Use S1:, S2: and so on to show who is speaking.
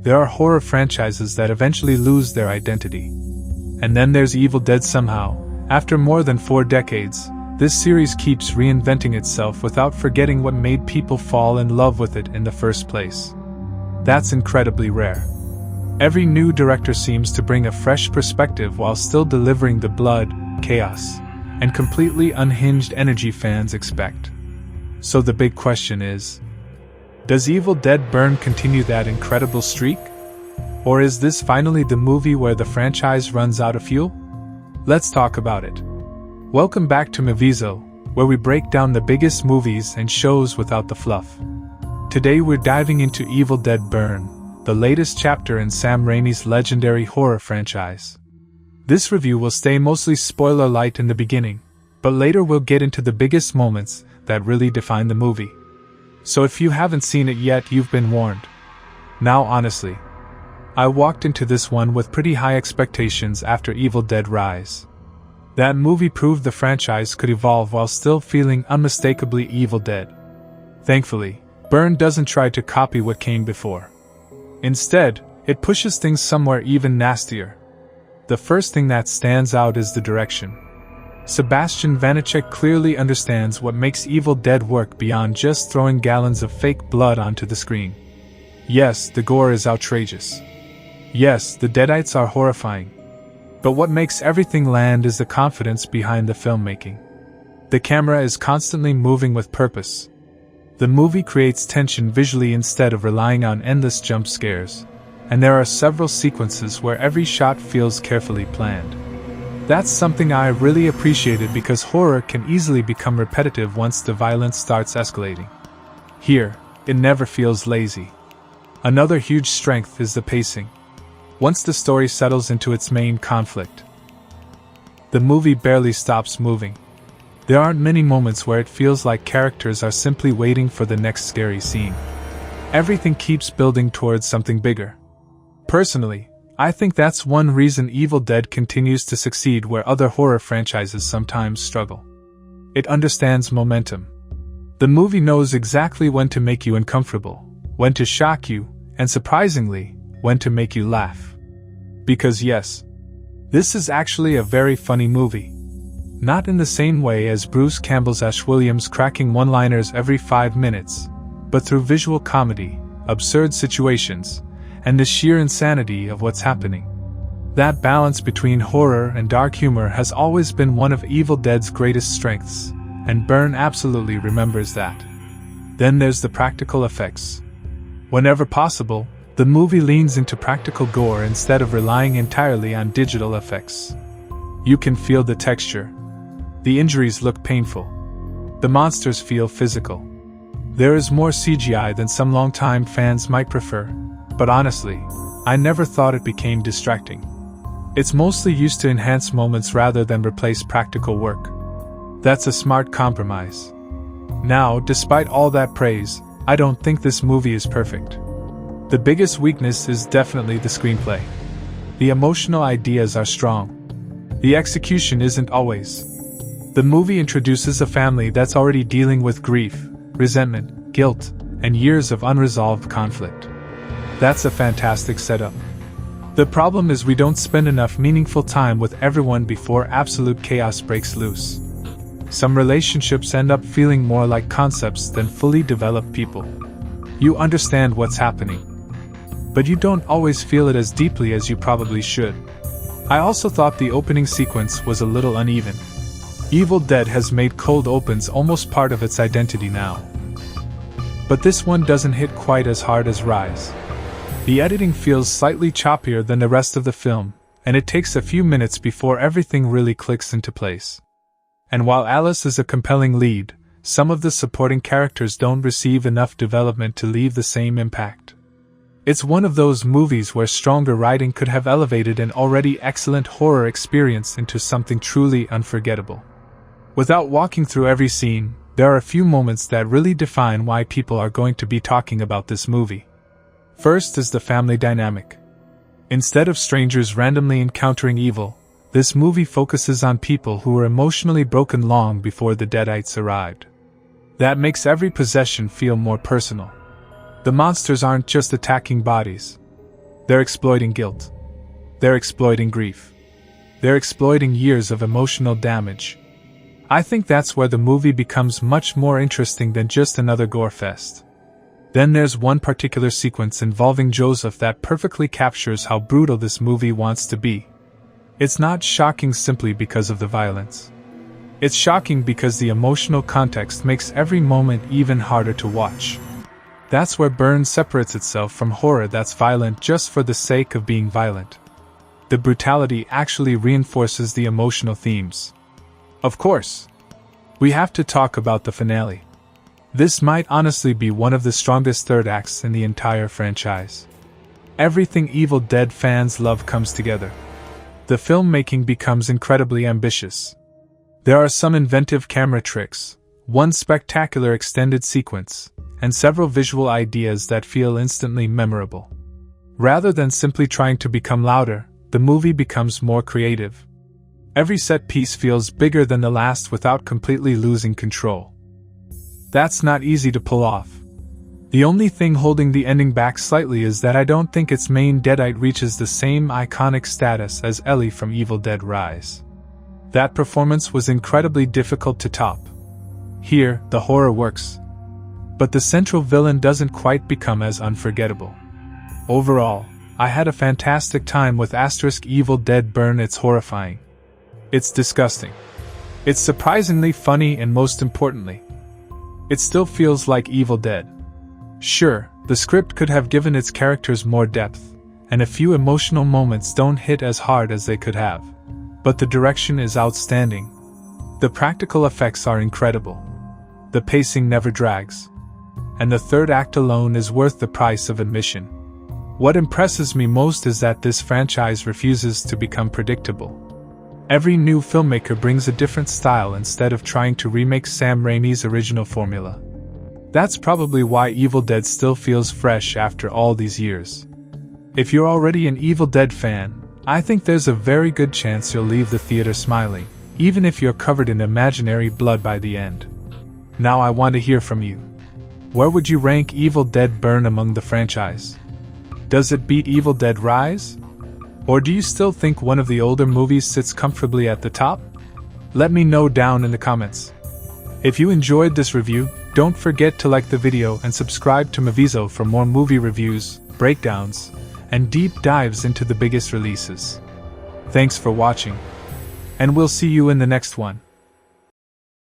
S1: there are horror franchises that eventually lose their identity. And then there's Evil Dead somehow. After more than 4 decades, this series keeps reinventing itself without forgetting what made people fall in love with it in the first place. That's incredibly rare. Every new director seems to bring a fresh perspective while still delivering the blood, chaos, and completely unhinged energy fans expect. So the big question is, does Evil Dead Burn continue that incredible streak? Or is this finally the movie where the franchise runs out of fuel? Let's talk about it. Welcome back to Movizo, where we break down the biggest movies and shows without the fluff. Today we're diving into Evil Dead Burn, the latest chapter in Sam Raimi's legendary horror franchise. This review will stay mostly spoiler light in the beginning, but later we'll get into the biggest moments that really define the movie. So if you haven't seen it yet, you've been warned. Now honestly, I walked into this one with pretty high expectations after Evil Dead Rise. That movie proved the franchise could evolve while still feeling unmistakably Evil Dead. Thankfully, Burn doesn't try to copy what came before. Instead, it pushes things somewhere even nastier. The first thing that stands out is the direction. Sebastian Vanacek clearly understands what makes Evil Dead work beyond just throwing gallons of fake blood onto the screen. Yes, the gore is outrageous. Yes, the Deadites are horrifying. But what makes everything land is the confidence behind the filmmaking. The camera is constantly moving with purpose. The movie creates tension visually instead of relying on endless jump scares, and there are several sequences where every shot feels carefully planned. That's something I really appreciated because horror can easily become repetitive once the violence starts escalating. Here, it never feels lazy. Another huge strength is the pacing. Once the story settles into its main conflict, the movie barely stops moving. There aren't many moments where it feels like characters are simply waiting for the next scary scene. Everything keeps building towards something bigger. Personally, I think that's one reason Evil Dead continues to succeed where other horror franchises sometimes struggle. It understands momentum. The movie knows exactly when to make you uncomfortable, when to shock you, and surprisingly, when to make you laugh. Because yes, this is actually a very funny movie. Not in the same way as Bruce Campbell's Ash Williams cracking one-liners every 5 minutes, but through visual comedy, absurd situations, and the sheer insanity of what's happening. That balance between horror and dark humor has always been one of Evil Dead's greatest strengths, and Burn absolutely remembers that. Then there's the practical effects. Whenever possible, the movie leans into practical gore instead of relying entirely on digital effects. You can feel the texture. The injuries look painful. The monsters feel physical. There is more CGI than some longtime fans might prefer, but honestly, I never thought it became distracting. It's mostly used to enhance moments rather than replace practical work. That's a smart compromise. Now, despite all that praise, I don't think this movie is perfect. The biggest weakness is definitely the screenplay. The emotional ideas are strong. The execution isn't always. The movie introduces a family that's already dealing with grief, resentment, guilt, and years of unresolved conflict. That's a fantastic setup. The problem is we don't spend enough meaningful time with everyone before absolute chaos breaks loose. Some relationships end up feeling more like concepts than fully developed people. You understand what's happening, but you don't always feel it as deeply as you probably should. I also thought the opening sequence was a little uneven. Evil Dead has made cold opens almost part of its identity now. But this one doesn't hit quite as hard as Rise. The editing feels slightly choppier than the rest of the film, and it takes a few minutes before everything really clicks into place. And while Alice is a compelling lead, some of the supporting characters don't receive enough development to leave the same impact. It's one of those movies where stronger writing could have elevated an already excellent horror experience into something truly unforgettable. Without walking through every scene, there are a few moments that really define why people are going to be talking about this movie. First is the family dynamic. Instead of strangers randomly encountering evil, this movie focuses on people who were emotionally broken long before the Deadites arrived. That makes every possession feel more personal. The monsters aren't just attacking bodies. They're exploiting guilt. They're exploiting grief. They're exploiting years of emotional damage. I think that's where the movie becomes much more interesting than just another gore fest. Then there's one particular sequence involving Joseph that perfectly captures how brutal this movie wants to be. It's not shocking simply because of the violence. It's shocking because the emotional context makes every moment even harder to watch. That's where Burn separates itself from horror that's violent just for the sake of being violent. The brutality actually reinforces the emotional themes. Of course, we have to talk about the finale. This might honestly be one of the strongest third acts in the entire franchise. Everything Evil Dead fans love comes together. The filmmaking becomes incredibly ambitious. There are some inventive camera tricks, one spectacular extended sequence, and several visual ideas that feel instantly memorable. Rather than simply trying to become louder, the movie becomes more creative. Every set piece feels bigger than the last without completely losing control. That's not easy to pull off. The only thing holding the ending back slightly is that I don't think its main Deadite reaches the same iconic status as Ellie from Evil Dead Rise. That performance was incredibly difficult to top. Here, the horror works, but the central villain doesn't quite become as unforgettable. Overall, I had a fantastic time with Evil Dead Burn. It's horrifying. It's disgusting. It's surprisingly funny, and most importantly, it still feels like Evil Dead. Sure, the script could have given its characters more depth, and a few emotional moments don't hit as hard as they could have. But the direction is outstanding. The practical effects are incredible. The pacing never drags. And the third act alone is worth the price of admission. What impresses me most is that this franchise refuses to become predictable. Every new filmmaker brings a different style instead of trying to remake Sam Raimi's original formula. That's probably why Evil Dead still feels fresh after all these years. If you're already an Evil Dead fan, I think there's a very good chance you'll leave the theater smiling, even if you're covered in imaginary blood by the end. Now I want to hear from you. Where would you rank Evil Dead Burn among the franchise? Does it beat Evil Dead Rise? Or do you still think one of the older movies sits comfortably at the top? Let me know down in the comments. If you enjoyed this review, don't forget to like the video and subscribe to Movizo for more movie reviews, breakdowns, and deep dives into the biggest releases. Thanks for watching, and we'll see you in the next one.